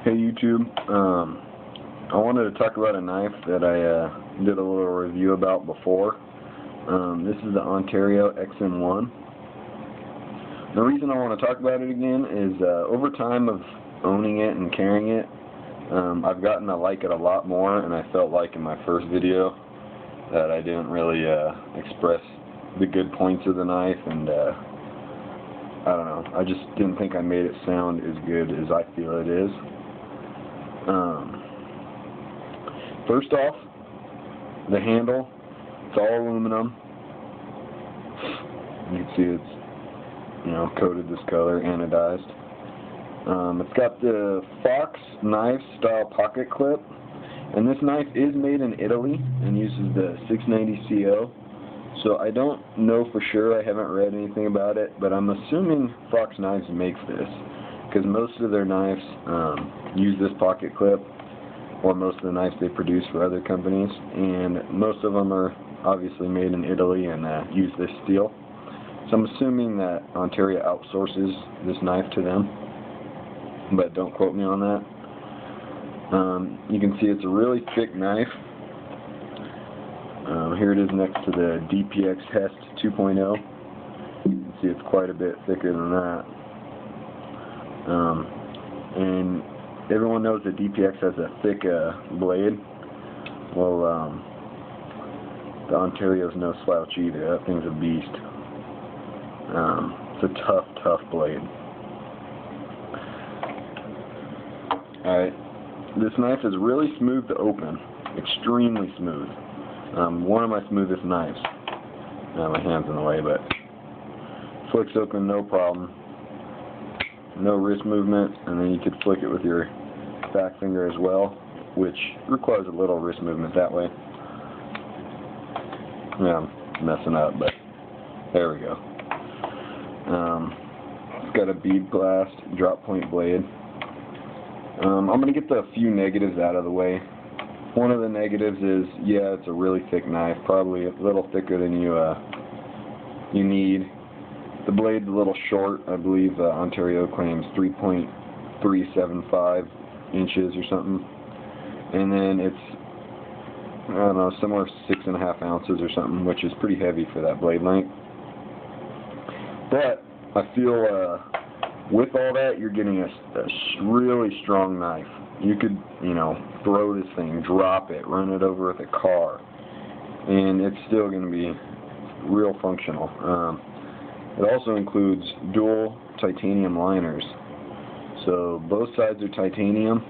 Hey YouTube, I wanted to talk about a knife that I did a little review about before. This is the Ontario XM1. The reason I want to talk about it again is over time of owning it and carrying it, I've gotten to like it a lot more, and I felt like in my first video that I didn't really express the good points of the knife, and I don't know, I just didn't think I made it sound as good as I feel it is. First off, the handle, it's all aluminum. You can see it's, coated this color, anodized. It's got the Fox knife style pocket clip, and this knife is made in Italy and uses the 690 CO. So I don't know for sure, I haven't read anything about it, but I'm assuming Fox Knives makes this, because most of their knives use this pocket clip, or most of the knives they produce for other companies, and most of them are obviously made in Italy and use this steel. So I'm assuming that Ontario outsources this knife to them, but don't quote me on that. You can see it's a really thick knife. Here it is next to the DPX Hest 2.0. You can see it's quite a bit thicker than that. And everyone knows that DPX has a thick blade. Well, the Ontario's no slouch either. That thing's a beast. It's a tough blade. Alright, this knife is really smooth to open. Extremely smooth. One of my smoothest knives. My hand's in the way, but flicks open no problem. No wrist movement, and then you could flick it with your back finger as well, which requires a little wrist movement that way. Yeah, I'm messing up, but there we go. It's got a bead blast drop point blade. I'm going to get the few negatives out of the way. One of the negatives is, yeah, it's a really thick knife, probably a little thicker than you need. The blade's a little short. I believe Ontario claims 3.375 inches or something. And then it's, I don't know, somewhere 6.5 ounces or something, which is pretty heavy for that blade length. But I feel with all that, you're getting a really strong knife. You could, throw this thing, drop it, run it over with a car, and it's still going to be real functional. It also includes dual titanium liners. So both sides are titanium.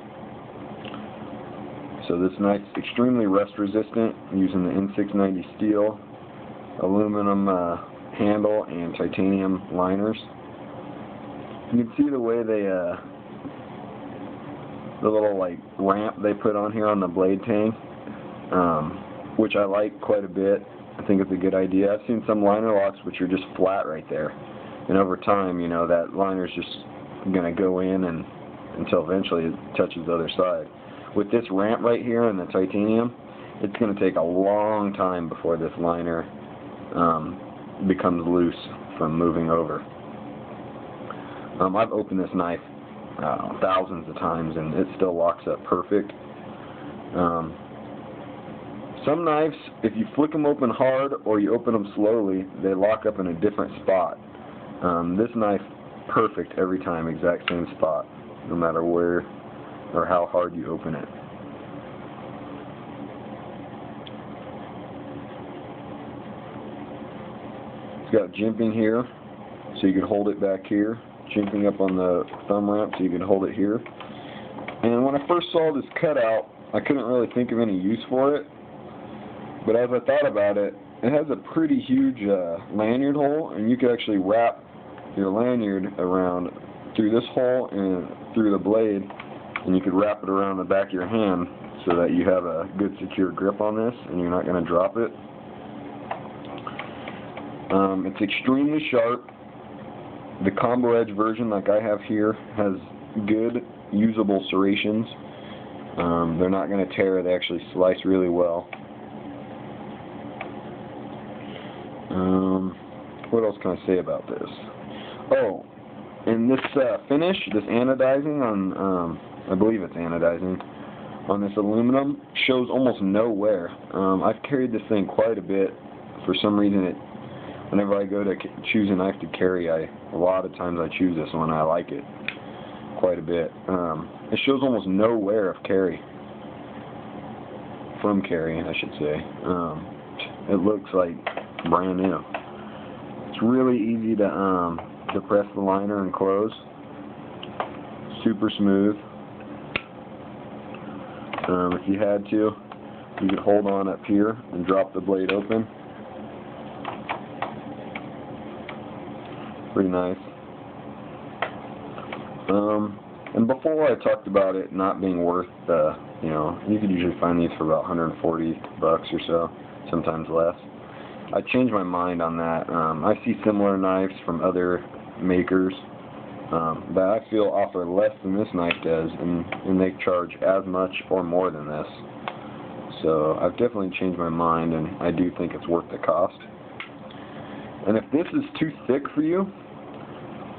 So this knife's extremely rust resistant, using the N690 steel, aluminum handle, and titanium liners. You can see the way they, the little ramp they put on here on the blade tang, which I like quite a bit. I think it's a good idea. I've seen some liner locks which are just flat right there, and over time, that liner's just going to go in and until eventually it touches the other side. With this ramp right here and the titanium, it's going to take a long time before this liner becomes loose from moving over. I've opened this knife thousands of times, and it still locks up perfect. Some knives, if you flick them open hard or you open them slowly, they lock up in a different spot. This knife, perfect every time, exact same spot, no matter where or how hard you open it. It's got jimping here, so you can hold it back here. Jimping up on the thumb ramp so you can hold it here. And when I first saw this cutout, I couldn't really think of any use for it. But as I thought about it, it has a pretty huge lanyard hole, and you could actually wrap your lanyard around through this hole and through the blade, and you could wrap it around the back of your hand so that you have a good secure grip on this and you're not going to drop it. It's extremely sharp. The combo edge version, like I have here, has good usable serrations. They're not going to tear, they actually slice really well. What else can I say about this? Oh, And this finish, this anodizing on, I believe it's anodizing, on this aluminum shows almost no wear. I've carried this thing quite a bit. For some reason, whenever I go to choose a knife to carry, a lot of times I choose this one. I like it quite a bit. It shows almost no wear of carry. From carry, I should say. It looks like brand new. It's really easy to press the liner and close. Super smooth. If you had to, you could hold on up here and drop the blade open. Pretty nice. And before I talked about it not being worth, you know, you could usually find these for about $140 or so, sometimes less. I changed my mind on that. I see similar knives from other makers that I feel offer less than this knife does, and they charge as much or more than this. So I've definitely changed my mind, and I do think it's worth the cost. And if this is too thick for you,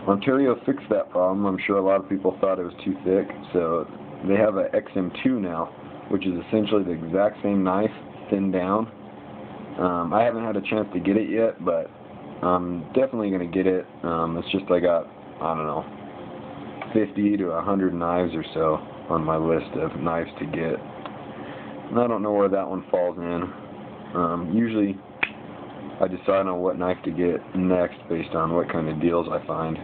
Ontario fixed that problem. I'm sure a lot of people thought it was too thick, so they have a XM2 now, which is essentially the exact same knife, thinned down. I haven't had a chance to get it yet, but I'm definitely going to get it. It's just I got, I don't know, 50 to 100 knives or so on my list of knives to get. And I don't know where that one falls in. Usually I decide on what knife to get next based on what kind of deals I find.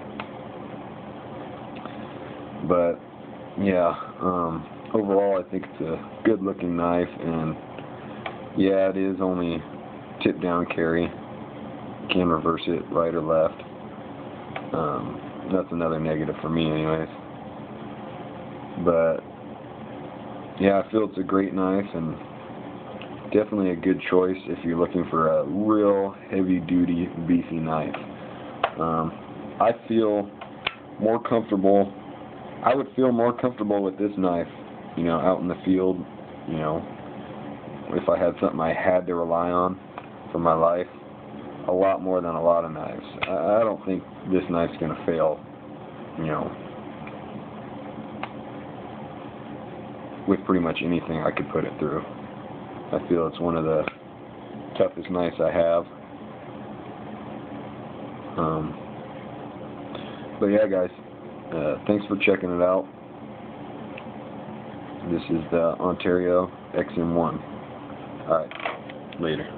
But yeah, overall I think it's a good looking knife, and yeah, it is only tip down carry. You can reverse it right or left. That's another negative for me anyways. But yeah, I feel it's a great knife, and definitely a good choice if you're looking for a real heavy duty beefy knife. I feel more comfortable, I would feel more comfortable with this knife, you know, out in the field, you know, if I had something I had to rely on for my life, a lot more than a lot of knives. I don't think this knife's going to fail, you know, with pretty much anything I could put it through. I feel it's one of the toughest knives I have. But yeah, guys, thanks for checking it out. This is the Ontario XM1. Alright, later.